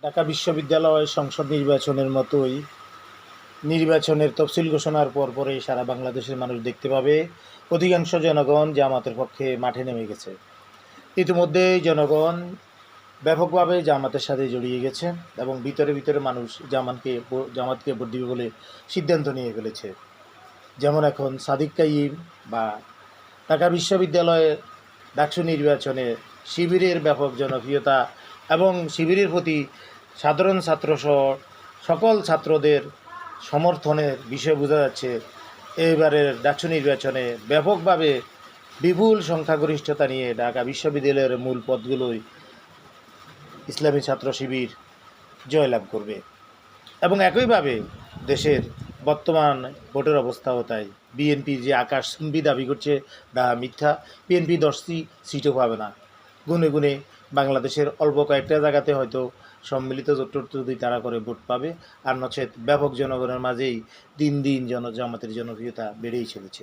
ঢাকা বিশ্ববিদ্যালয় সংসদ নির্বাচনের মতোই নির্বাচনের তফসিল ঘোষণার পরপরই সারা বাংলাদেশের মানুষ দেখতে পাবে অধিকাংশ জনগণ জামাতের পক্ষে মাঠে নেমে গেছে। ইতিমধ্যেই জনগণ ব্যাপকভাবে জামাতের সাথে জড়িয়ে গেছে এবং ভিতরে ভিতরে মানুষ জামাতকে ভোট দিবে বলে সিদ্ধান্ত নিয়ে ফেলেছে। যেমন এখন সাদিক কাইয়িম বা ঢাকা বিশ্ববিদ্যালয়ের ডাকসু নির্বাচনে শিবিরের ব্যাপক জনপ্রিয়তা এবং শিবিরের প্রতি সাধারণ ছাত্রসহ সকল ছাত্রদের সমর্থনের বিষয় বোঝা যাচ্ছে। এবারের ডাকসু নির্বাচনে ব্যাপকভাবে বিপুল সংখ্যাগরিষ্ঠতা নিয়ে ঢাকা বিশ্ববিদ্যালয়ের মূল পদগুলোই ইসলামী ছাত্র শিবির জয়লাভ করবে এবং একইভাবে দেশের বর্তমান ভোটের অবস্থাও তাই। বিএনপি যে আকাশচুম্বী দাবি করছে তা মিথ্যা। বিএনপি 10টি সিটও পাবে না। গুনে গুনে বাংলাদেশের অল্প কয়েকটা জায়গাতে হয়তো সম্মিলিত জোট যদি তারা করে ভোট পাবে, আর নচেত ব্যাপক জনগণের মাঝেই দিন দিন জামাতের জনপ্রিয়তা বেড়েই চলেছে।